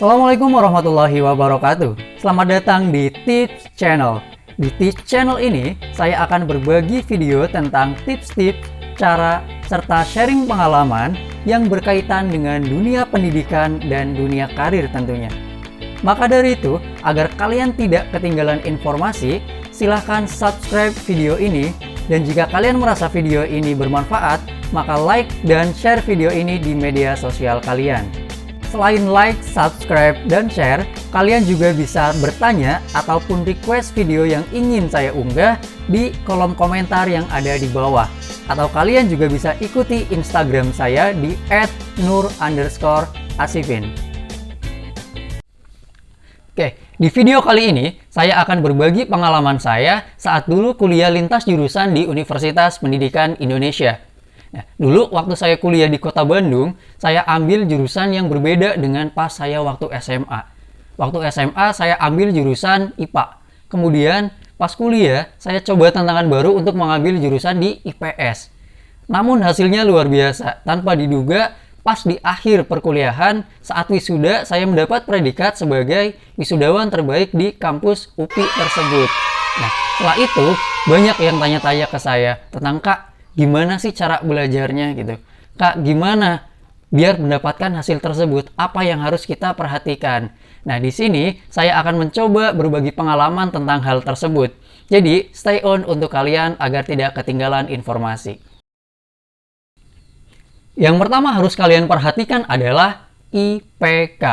Assalamualaikum warahmatullahi wabarakatuh. Selamat datang di Tips Channel. Di Tips Channel ini, saya akan berbagi video tentang tips-tips, cara, serta sharing pengalaman yang berkaitan dengan dunia pendidikan dan dunia karir tentunya. Maka dari itu, agar kalian tidak ketinggalan informasi, silahkan subscribe video ini. Dan jika kalian merasa video ini bermanfaat, maka like dan share video ini di media sosial kalian. Selain like, subscribe, dan share, kalian juga bisa bertanya ataupun request video yang ingin saya unggah di kolom komentar yang ada di bawah. Atau kalian juga bisa ikuti Instagram saya di @nur_asifin. Oke, di video kali ini saya akan berbagi pengalaman saya saat dulu kuliah lintas jurusan di Universitas Pendidikan Indonesia. Nah, dulu waktu saya kuliah di Kota Bandung, saya ambil jurusan yang berbeda dengan pas saya waktu SMA. Waktu SMA saya ambil jurusan IPA. Kemudian pas kuliah, saya coba tantangan baru untuk mengambil jurusan di IPS. Namun hasilnya luar biasa. Tanpa diduga, pas di akhir perkuliahan, saat wisuda, saya mendapat predikat sebagai wisudawan terbaik di kampus UPI tersebut. Nah, setelah itu, banyak yang tanya-tanya ke saya tentang, "Kak, gimana sih cara belajarnya gitu? Kak, gimana biar mendapatkan hasil tersebut? Apa yang harus kita perhatikan?" Nah, di sini saya akan mencoba berbagi pengalaman tentang hal tersebut. Jadi, stay on untuk kalian agar tidak ketinggalan informasi. Yang pertama harus kalian perhatikan adalah IPK.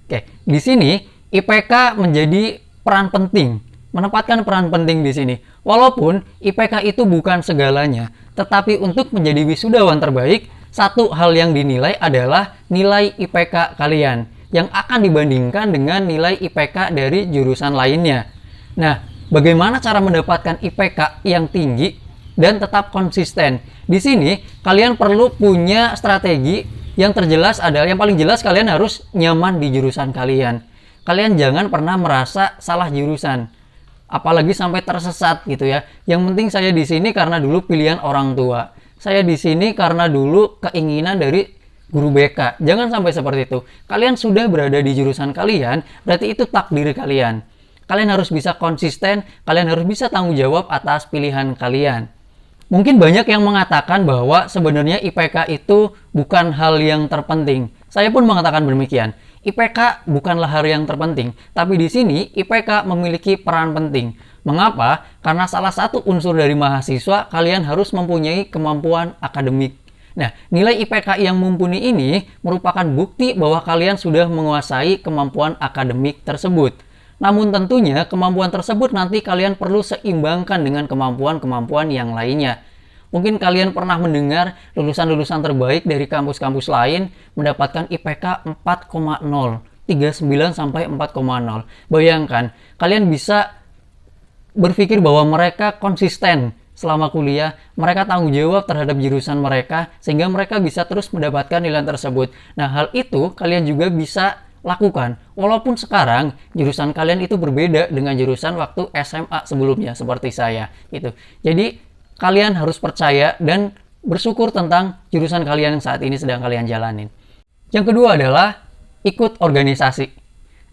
Oke, di sini IPK menjadi peran penting, menempatkan peran penting di sini. Walaupun IPK itu bukan segalanya, tetapi untuk menjadi wisudawan terbaik, satu hal yang dinilai adalah nilai IPK kalian yang akan dibandingkan dengan nilai IPK dari jurusan lainnya. Nah, bagaimana cara mendapatkan IPK yang tinggi dan tetap konsisten? Di sini kalian perlu punya strategi yang terjelas adalah yang paling jelas kalian harus nyaman di jurusan kalian. Kalian jangan pernah merasa salah jurusan. Apalagi sampai tersesat gitu ya. Yang penting saya di sini karena dulu pilihan orang tua. Saya di sini karena dulu keinginan dari guru BK. Jangan sampai seperti itu. Kalian sudah berada di jurusan kalian, berarti itu takdir kalian. Kalian harus bisa konsisten, kalian harus bisa tanggung jawab atas pilihan kalian. Mungkin banyak yang mengatakan bahwa sebenarnya IPK itu bukan hal yang terpenting. Saya pun mengatakan demikian. IPK bukanlah hal yang terpenting, tapi di sini IPK memiliki peran penting. Mengapa? Karena salah satu unsur dari mahasiswa, kalian harus mempunyai kemampuan akademik. Nah, nilai IPK yang mumpuni ini merupakan bukti bahwa kalian sudah menguasai kemampuan akademik tersebut. Namun tentunya kemampuan tersebut nanti kalian perlu seimbangkan dengan kemampuan-kemampuan yang lainnya. Mungkin kalian pernah mendengar lulusan-lulusan terbaik dari kampus-kampus lain mendapatkan IPK 4,0, 39 sampai 4,0. Bayangkan, kalian bisa berpikir bahwa mereka konsisten selama kuliah, mereka tanggung jawab terhadap jurusan mereka, sehingga mereka bisa terus mendapatkan nilai tersebut. Nah, hal itu kalian juga bisa lakukan. Walaupun sekarang jurusan kalian itu berbeda dengan jurusan waktu SMA sebelumnya, seperti saya. Gitu. Jadi, kalian harus percaya dan bersyukur tentang jurusan kalian yang saat ini sedang kalian jalanin. Yang kedua adalah ikut organisasi.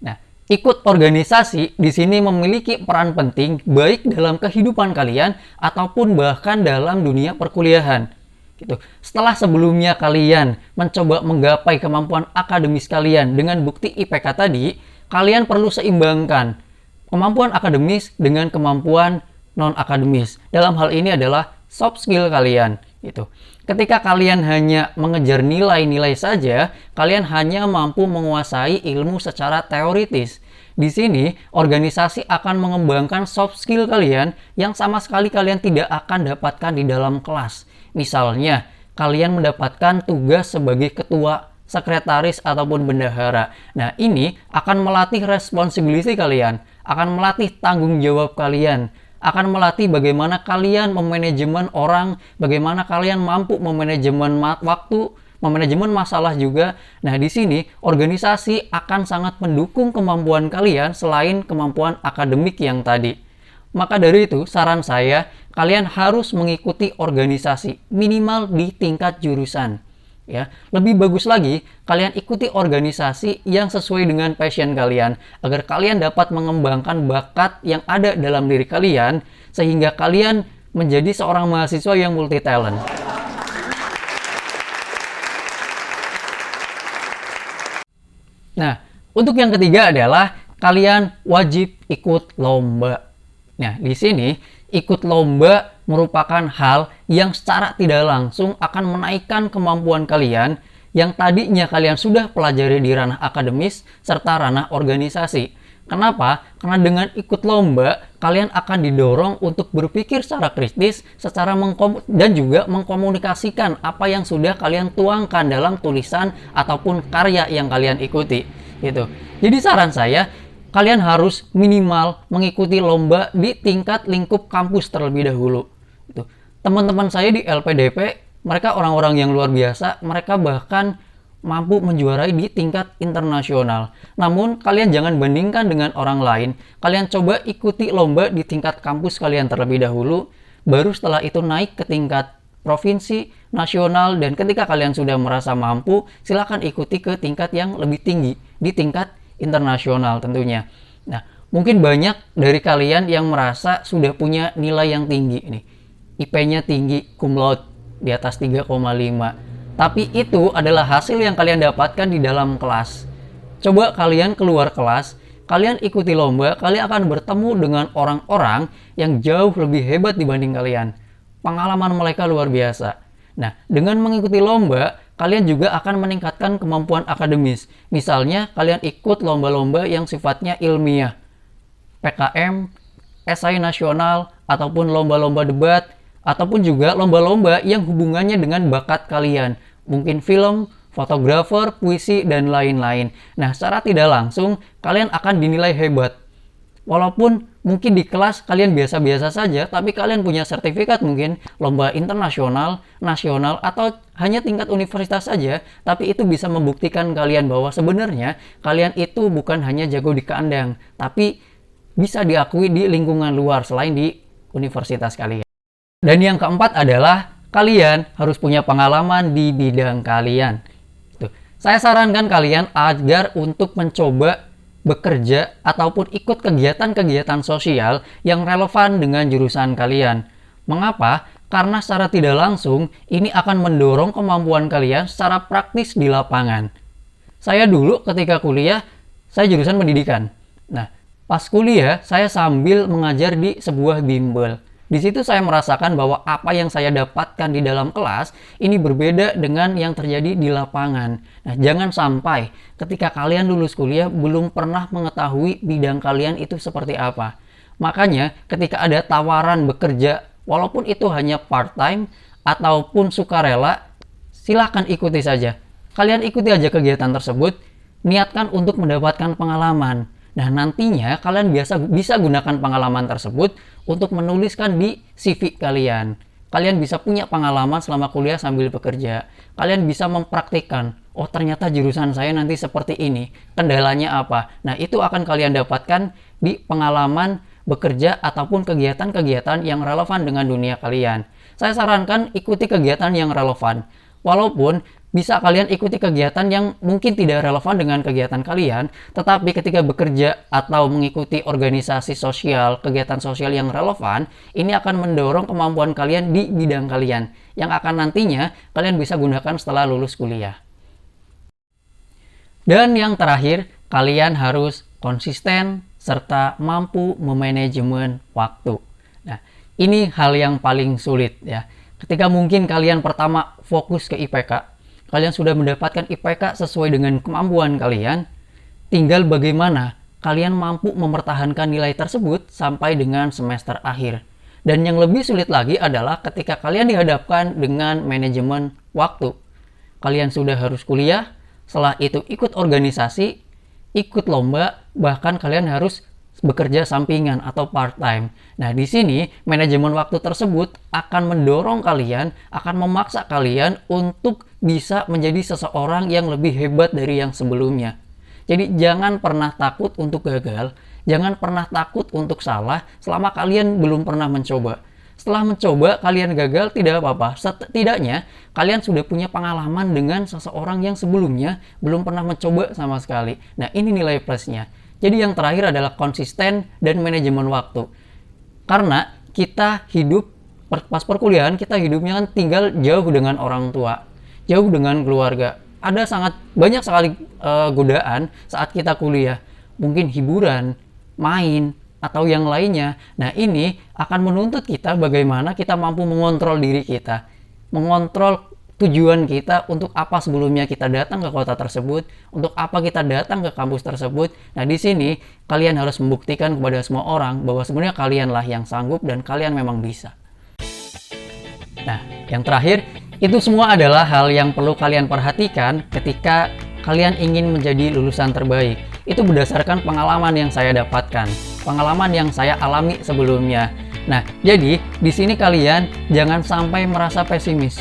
Nah, ikut organisasi di sini memiliki peran penting baik dalam kehidupan kalian ataupun bahkan dalam dunia perkuliahan. Gitu. Setelah sebelumnya kalian mencoba menggapai kemampuan akademis kalian dengan bukti IPK tadi, kalian perlu seimbangkan kemampuan akademis dengan kemampuan non-akademis. Dalam hal ini adalah soft skill kalian. Gitu. Ketika kalian hanya mengejar nilai-nilai saja, kalian hanya mampu menguasai ilmu secara teoritis. Di sini, organisasi akan mengembangkan soft skill kalian yang sama sekali kalian tidak akan dapatkan di dalam kelas. Misalnya, kalian mendapatkan tugas sebagai ketua, sekretaris, ataupun bendahara. Nah, ini akan melatih responsibility kalian, akan melatih tanggung jawab kalian, akan melatih bagaimana kalian memanajemen orang, bagaimana kalian mampu memanajemen waktu, memanajemen masalah juga. Nah, di sini organisasi akan sangat mendukung kemampuan kalian selain kemampuan akademik yang tadi. Maka dari itu, saran saya, kalian harus mengikuti organisasi minimal di tingkat jurusan. ya. Lebih bagus lagi, kalian ikuti organisasi yang sesuai dengan passion kalian, agar kalian dapat mengembangkan bakat yang ada dalam diri kalian, sehingga kalian menjadi seorang mahasiswa yang multi talent. Nah, untuk yang ketiga adalah kalian wajib ikut lomba. Nah, di sini ikut lomba merupakan hal yang secara tidak langsung akan menaikkan kemampuan kalian yang tadinya kalian sudah pelajari di ranah akademis serta ranah organisasi. Kenapa? Karena dengan ikut lomba, kalian akan didorong untuk berpikir secara kritis, dan juga mengkomunikasikan apa yang sudah kalian tuangkan dalam tulisan ataupun karya yang kalian ikuti. Gitu. Jadi saran saya, kalian harus minimal mengikuti lomba di tingkat lingkup kampus terlebih dahulu. Teman-teman saya di LPDP, mereka orang-orang yang luar biasa, mereka bahkan mampu menjuarai di tingkat internasional. Namun, kalian jangan bandingkan dengan orang lain. Kalian coba ikuti lomba di tingkat kampus kalian terlebih dahulu, baru setelah itu naik ke tingkat provinsi, nasional, dan ketika kalian sudah merasa mampu, silakan ikuti ke tingkat yang lebih tinggi, di tingkat internasional tentunya. Nah, mungkin banyak dari kalian yang merasa sudah punya nilai yang tinggi nih. IP-nya tinggi, cum laude, di atas 3,5. Tapi itu adalah hasil yang kalian dapatkan di dalam kelas. Coba kalian keluar kelas, kalian ikuti lomba, kalian akan bertemu dengan orang-orang yang jauh lebih hebat dibanding kalian. Pengalaman mereka luar biasa. Nah, dengan mengikuti lomba, kalian juga akan meningkatkan kemampuan akademis. Misalnya, kalian ikut lomba-lomba yang sifatnya ilmiah, PKM, esai nasional, ataupun lomba-lomba debat, ataupun juga lomba-lomba yang hubungannya dengan bakat kalian. Mungkin film, fotografer, puisi, dan lain-lain. Nah, secara tidak langsung, kalian akan dinilai hebat. Walaupun mungkin di kelas kalian biasa-biasa saja, tapi kalian punya sertifikat mungkin lomba internasional, nasional, atau hanya tingkat universitas saja, tapi itu bisa membuktikan kalian bahwa sebenarnya kalian itu bukan hanya jago di kandang, tapi bisa diakui di lingkungan luar selain di universitas kalian. Dan yang keempat adalah kalian harus punya pengalaman di bidang kalian. Saya sarankan kalian agar untuk mencoba bekerja ataupun ikut kegiatan-kegiatan sosial yang relevan dengan jurusan kalian. Mengapa? Karena secara tidak langsung ini akan mendorong kemampuan kalian secara praktis di lapangan. Saya dulu ketika kuliah, saya jurusan pendidikan. Nah, pas kuliah saya sambil mengajar di sebuah bimbel. Di situ saya merasakan bahwa apa yang saya dapatkan di dalam kelas ini berbeda dengan yang terjadi di lapangan. Nah, jangan sampai ketika kalian lulus kuliah belum pernah mengetahui bidang kalian itu seperti apa. Makanya ketika ada tawaran bekerja, walaupun itu hanya part-time ataupun sukarela, silakan ikuti saja. Kalian ikuti aja kegiatan tersebut, niatkan untuk mendapatkan pengalaman. Nah, nantinya kalian bisa gunakan pengalaman tersebut untuk menuliskan di CV kalian. Kalian bisa punya pengalaman selama kuliah sambil bekerja. Kalian bisa mempraktikkan, oh ternyata jurusan saya nanti seperti ini, kendalanya apa. Nah, itu akan kalian dapatkan di pengalaman bekerja ataupun kegiatan-kegiatan yang relevan dengan dunia kalian. Saya sarankan ikuti kegiatan yang relevan. Walaupun bisa kalian ikuti kegiatan yang mungkin tidak relevan dengan kegiatan kalian, tetapi ketika bekerja atau mengikuti organisasi sosial, kegiatan sosial yang relevan, ini akan mendorong kemampuan kalian di bidang kalian, yang akan nantinya kalian bisa gunakan setelah lulus kuliah. Dan yang terakhir, kalian harus konsisten serta mampu memanajemen waktu. Nah, ini hal yang paling sulit ya. Ketika mungkin kalian pertama fokus ke IPK, kalian sudah mendapatkan IPK sesuai dengan kemampuan kalian, tinggal bagaimana kalian mampu mempertahankan nilai tersebut sampai dengan semester akhir. Dan yang lebih sulit lagi adalah ketika kalian dihadapkan dengan manajemen waktu. Kalian sudah harus kuliah, setelah itu ikut organisasi, ikut lomba, bahkan kalian harus bekerja sampingan atau part-time. Nah, di sini manajemen waktu tersebut akan mendorong kalian, akan memaksa kalian untuk bisa menjadi seseorang yang lebih hebat dari yang sebelumnya. Jadi jangan pernah takut untuk gagal, jangan pernah takut untuk salah selama kalian belum pernah mencoba. Setelah mencoba kalian gagal, tidak apa-apa. Setidaknya kalian sudah punya pengalaman dengan seseorang yang sebelumnya belum pernah mencoba sama sekali. Nah, ini nilai plusnya. Jadi yang terakhir adalah konsisten dan manajemen waktu. Karena kita hidup pas perkuliahan, kita hidupnya kan tinggal jauh dengan orang tua, jauh dengan keluarga. Ada sangat banyak sekali godaan saat kita kuliah, mungkin hiburan, main, atau yang lainnya. Nah, ini akan menuntut kita bagaimana kita mampu mengontrol diri kita, mengontrol tujuan kita, untuk apa sebelumnya kita datang ke kota tersebut, untuk apa kita datang ke kampus tersebut. Nah, di sini kalian harus membuktikan kepada semua orang bahwa sebenarnya kalianlah yang sanggup dan kalian memang bisa. Nah, yang terakhir, itu semua adalah hal yang perlu kalian perhatikan ketika kalian ingin menjadi lulusan terbaik. Itu berdasarkan pengalaman yang saya dapatkan, pengalaman yang saya alami sebelumnya. Nah, jadi di sini kalian jangan sampai merasa pesimis.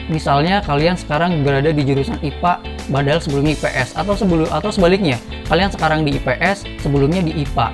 Misalnya kalian sekarang berada di jurusan IPA, padahal sebelumnya IPS, atau sebaliknya, kalian sekarang di IPS, sebelumnya di IPA.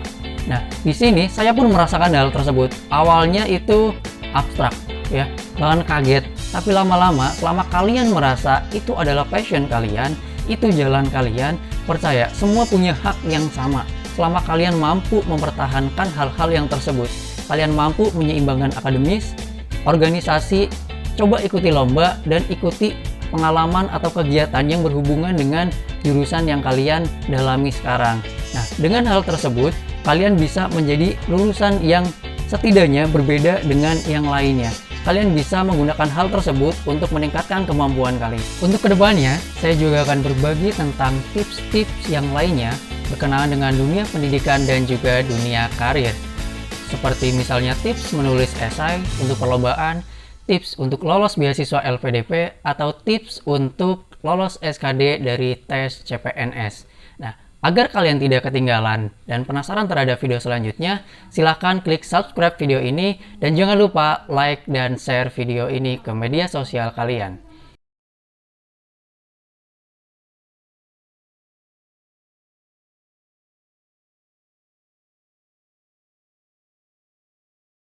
Nah, di sini saya pun merasakan hal tersebut. Awalnya itu abstrak, ya, bahkan kaget. Tapi lama-lama, selama kalian merasa itu adalah passion kalian, itu jalan kalian, percaya semua punya hak yang sama. Selama kalian mampu mempertahankan hal-hal yang tersebut, kalian mampu menyeimbangkan akademis, organisasi, coba ikuti lomba, dan ikuti pengalaman atau kegiatan yang berhubungan dengan jurusan yang kalian dalami sekarang. Nah, dengan hal tersebut, kalian bisa menjadi lulusan yang setidaknya berbeda dengan yang lainnya. Kalian bisa menggunakan hal tersebut untuk meningkatkan kemampuan kalian. Untuk kedepannya, saya juga akan berbagi tentang tips-tips yang lainnya berkenaan dengan dunia pendidikan dan juga dunia karir. Seperti misalnya tips menulis esai untuk perlombaan, tips untuk lolos beasiswa LPDP, atau tips untuk lolos SKD dari tes CPNS. Nah, agar kalian tidak ketinggalan dan penasaran terhadap video selanjutnya, silahkan klik subscribe video ini dan jangan lupa like dan share video ini ke media sosial kalian.